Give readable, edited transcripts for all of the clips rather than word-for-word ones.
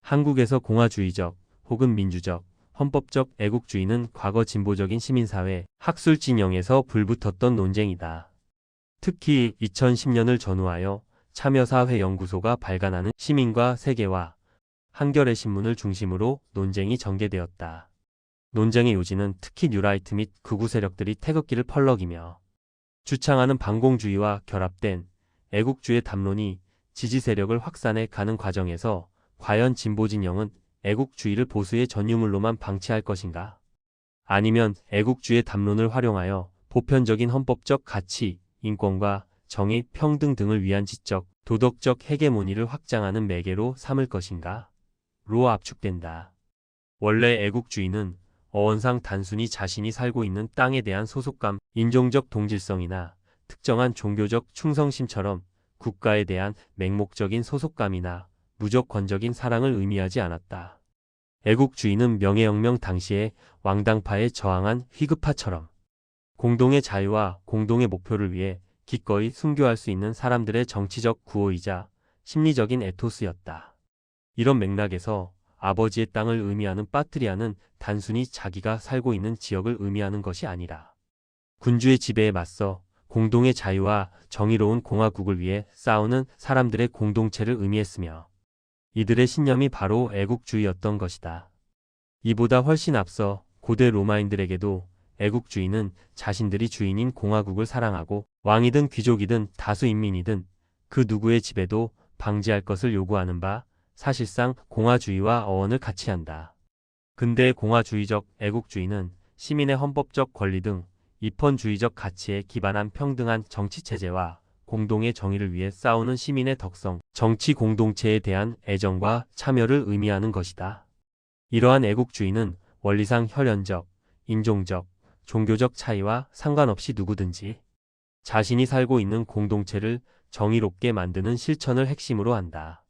한국에서 공화주의적 혹은 민주적, 헌법적 애국주의는 과거 진보적인 시민사회, 학술 진영에서 불붙었던 논쟁이다. 특히 2010년을 전후하여 참여사회연구소가 발간하는 시민과 세계와 한겨레 신문을 중심으로 논쟁이 전개되었다. 논쟁의 요지는 특히 뉴라이트 및 극우 세력들이 태극기를 펄럭이며 주창하는 반공주의와 결합된 애국주의 담론이 지지 세력을 확산해 가는 과정에서 과연 진보 진영은 애국주의를 보수의 전유물로만 방치할 것인가? 아니면 애국주의 담론을 활용하여 보편적인 헌법적 가치, 인권과 정의, 평등 등을 위한 지적, 도덕적 헤게모니를 확장하는 매개로 삼을 것인가? 로 압축된다. 원래 애국주의는 어원상 단순히 자신이 살고 있는 땅에 대한 소속감, 인종적 동질성이나 특정한 종교적 충성심처럼 국가에 대한 맹목적인 소속감이나 무조건적인 사랑을 의미하지 않았다. 애국주의는 명예혁명 당시에 왕당파에 저항한 휘급파처럼 공동의 자유와 공동의 목표를 위해 기꺼이 순교할 수 있는 사람들의 정치적 구호이자 심리적인 에토스였다. 이런 맥락에서 아버지의 땅을 의미하는 파트리아는 단순히 자기가 살고 있는 지역을 의미하는 것이 아니라 군주의 지배에 맞서 공동의 자유와 정의로운 공화국을 위해 싸우는 사람들의 공동체를 의미했으며 이들의 신념이 바로 애국주의였던 것이다. 이보다 훨씬 앞서 고대 로마인들에게도 애국주의는 자신들이 주인인 공화국을 사랑하고 왕이든 귀족이든 다수인민이든 그 누구의 지배도 방지할 것을 요구하는 바 사실상 공화주의와 어원을 같이 한다. 근대 공화주의적 애국주의는 시민의 헌법적 권리 등 입헌주의적 가치에 기반한 평등한 정치체제와 공동의 정의를 위해 싸우는 시민의 덕성, 정치 공동체에 대한 애정과 참여를 의미하는 것이다. 이러한 애국주의는 원리상 혈연적, 인종적, 종교적 차이와 상관없이 누구든지 자신이 살고 있는 공동체를 정의롭게 만드는 실천을 핵심으로 한다.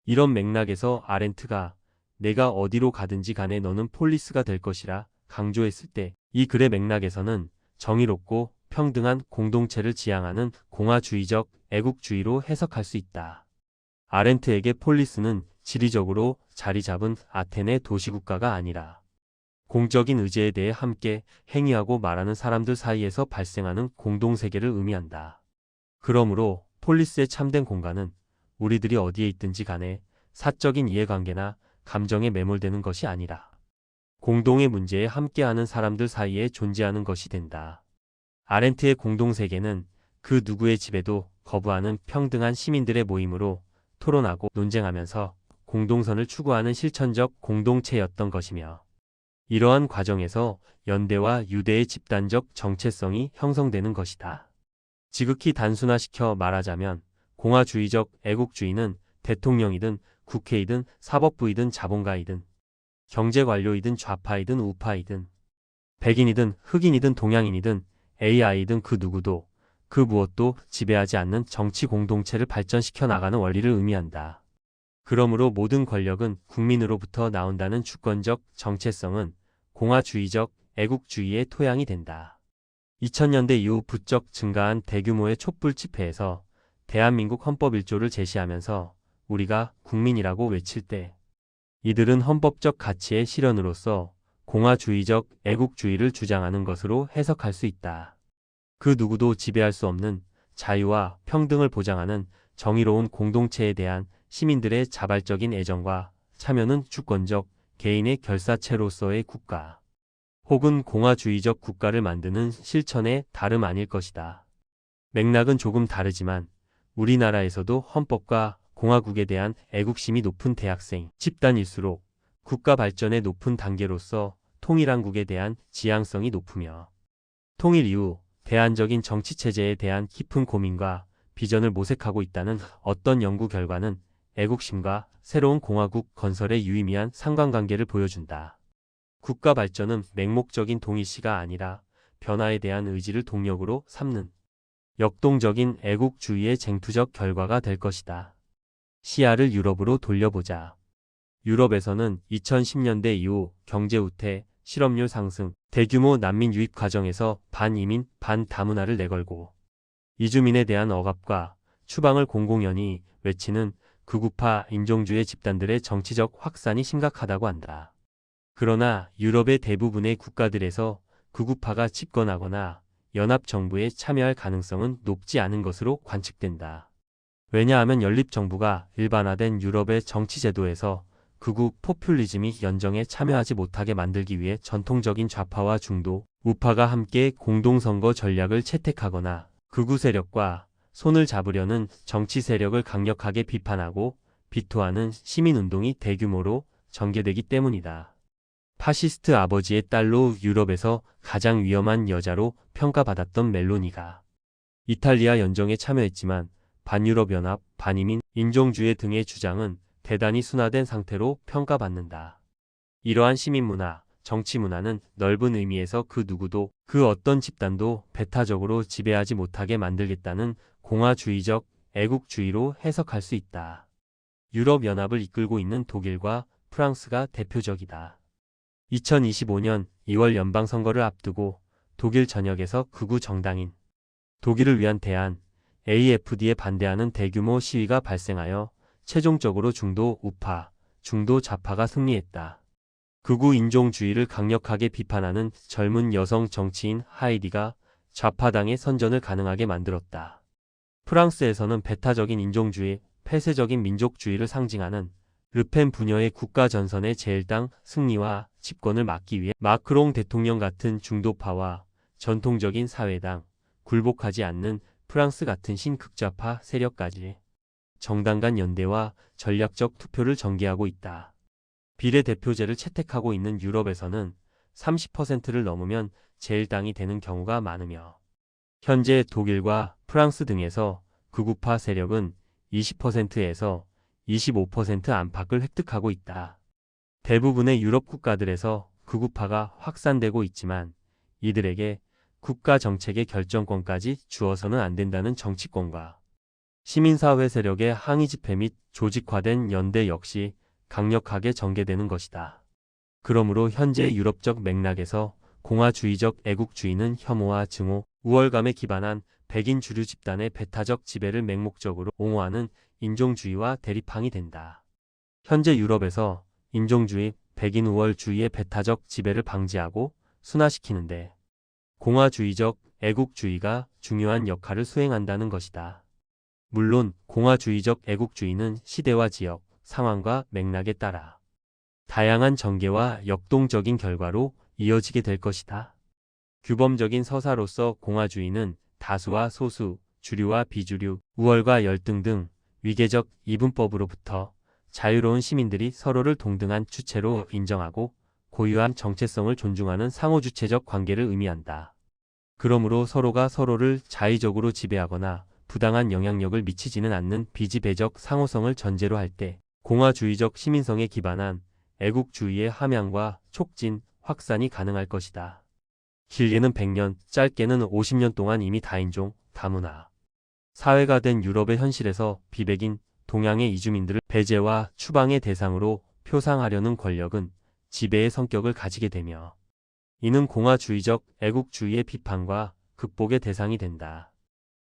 이런 맥락에서 아렌트가 내가 어디로 가든지 간에 너는 폴리스가 될 것이라 강조했을 때 이 글의 맥락에서는 정의롭고 평등한 공동체를 지향하는 공화주의적 애국주의로 해석할 수 있다. 아렌트에게 폴리스는 지리적으로 자리 잡은 아테네 도시국가가 아니라 공적인 의제에 대해 함께 행위하고 말하는 사람들 사이에서 발생하는 공동세계를 의미한다. 그러므로 폴리스의 참된 공간은 우리들이 어디에 있든지 간에 사적인 이해관계나 감정에 매몰되는 것이 아니라 공동의 문제에 함께하는 사람들 사이에 존재하는 것이 된다. 아렌트의 공동세계는 그 누구의 지배도 거부하는 평등한 시민들의 모임으로 토론하고 논쟁하면서 공동선을 추구하는 실천적 공동체였던 것이며 이러한 과정에서 연대와 유대의 집단적 정체성이 형성되는 것이다. 지극히 단순화시켜 말하자면 공화주의적 애국주의는 대통령이든 국회이든 사법부이든 자본가이든 경제관료이든 좌파이든 우파이든 백인이든 흑인이든 동양인이든 AI이든 그 누구도 그 무엇도 지배하지 않는 정치 공동체를 발전시켜 나가는 원리를 의미한다. 그러므로 모든 권력은 국민으로부터 나온다는 주권적 정체성은 공화주의적 애국주의의 토양이 된다. 2000년대 이후 부쩍 증가한 대규모의 촛불 집회에서 대한민국 헌법 1조를 제시하면서 우리가 국민이라고 외칠 때 이들은 헌법적 가치의 실현으로서 공화주의적 애국주의를 주장하는 것으로 해석할 수 있다. 그 누구도 지배할 수 없는 자유와 평등을 보장하는 정의로운 공동체에 대한 시민들의 자발적인 애정과 참여는 주권적 개인의 결사체로서의 국가 혹은 공화주의적 국가를 만드는 실천의 다름 아닐 것이다. 맥락은 조금 다르지만 우리나라에서도 헌법과 공화국에 대한 애국심이 높은 대학생 집단일수록 국가 발전의 높은 단계로서 통일한국에 대한 지향성이 높으며 통일 이후 대안적인 정치체제에 대한 깊은 고민과 비전을 모색하고 있다는 어떤 연구 결과는 애국심과 새로운 공화국 건설의 유의미한 상관관계를 보여준다. 국가 발전은 맹목적인 동일시가 아니라 변화에 대한 의지를 동력으로 삼는 역동적인 애국주의의 쟁투적 결과가 될 것이다. 시야를 유럽으로 돌려보자. 유럽에서는 2010년대 이후 경제 후퇴, 실업률 상승, 대규모 난민 유입 과정에서 반이민, 반다문화를 내걸고 이주민에 대한 억압과 추방을 공공연히 외치는 극우파 인종주의 집단들의 정치적 확산이 심각하다고 한다. 그러나 유럽의 대부분의 국가들에서 극우파가 집권하거나 연합정부에 참여할 가능성은 높지 않은 것으로 관측된다. 왜냐하면 연립정부가 일반화된 유럽의 정치제도에서 극우 포퓰리즘이 연정에 참여하지 못하게 만들기 위해 전통적인 좌파와 중도, 우파가 함께 공동선거 전략을 채택하거나 극우 세력과 손을 잡으려는 정치 세력을 강력하게 비판하고 비토하는 시민운동이 대규모로 전개되기 때문이다. 파시스트 아버지의 딸로 유럽에서 가장 위험한 여자로 평가받았던 멜로니가 이탈리아 연정에 참여했지만 반유럽연합, 반이민, 인종주의 등의 주장은 대단히 순화된 상태로 평가받는다. 이러한 시민문화, 정치문화는 넓은 의미에서 그 누구도 그 어떤 집단도 배타적으로 지배하지 못하게 만들겠다는 공화주의적 애국주의로 해석할 수 있다. 유럽연합을 이끌고 있는 독일과 프랑스가 대표적이다. 2025년 2월 연방선거를 앞두고 독일 전역에서 극우 정당인 독일을 위한 대안 AFD에 반대하는 대규모 시위가 발생하여 최종적으로 중도 우파, 중도 좌파가 승리했다. 극우 인종주의를 강력하게 비판하는 젊은 여성 정치인 하이디가 좌파당의 선전을 가능하게 만들었다. 프랑스에서는 배타적인 인종주의, 폐쇄적인 민족주의를 상징하는 르펜 부녀의 국가전선의 제1당 승리와 집권을 막기 위해 마크롱 대통령 같은 중도파와 전통적인 사회당, 굴복하지 않는 프랑스 같은 신극좌파 세력까지 정당 간 연대와 전략적 투표를 전개하고 있다. 비례대표제를 채택하고 있는 유럽에서는 30%를 넘으면 제1당이 되는 경우가 많으며 현재 독일과 프랑스 등에서 극우파 세력은 20%에서 25% 안팎을 획득하고 있다. 대부분의 유럽 국가들에서 극우파가 확산되고 있지만 이들에게 국가 정책의 결정권까지 주어서는 안 된다는 정치권과 시민사회 세력의 항의 집회 및 조직화된 연대 역시 강력하게 전개되는 것이다. 그러므로 현재 유럽적 맥락에서 공화주의적 애국주의는 혐오와 증오, 우월감에 기반한 백인 주류 집단의 배타적 지배를 맹목적으로 옹호하는 인종주의와 대립항이 된다. 현재 유럽에서 인종주의, 백인 우월주의의 배타적 지배를 방지하고 순화시키는데 공화주의적 애국주의가 중요한 역할을 수행한다는 것이다. 물론 공화주의적 애국주의는 시대와 지역, 상황과 맥락에 따라 다양한 전개와 역동적인 결과로 이어지게 될 것이다. 규범적인 서사로서 공화주의는 다수와 소수, 주류와 비주류, 우월과 열등 등 위계적 이분법으로부터 자유로운 시민들이 서로를 동등한 주체로 인정하고 고유한 정체성을 존중하는 상호주체적 관계를 의미한다. 그러므로 서로가 서로를 자의적으로 지배하거나 부당한 영향력을 미치지는 않는 비지배적 상호성을 전제로 할 때 공화주의적 시민성에 기반한 애국주의의 함양과 촉진, 확산이 가능할 것이다. 길게는 100년, 짧게는 50년 동안 이미 다인종, 다문화 사회가 된 유럽의 현실에서 비백인, 동양의 이주민들을 배제와 추방의 대상으로 표상하려는 권력은 지배의 성격을 가지게 되며 이는 공화주의적 애국주의의 비판과 극복의 대상이 된다.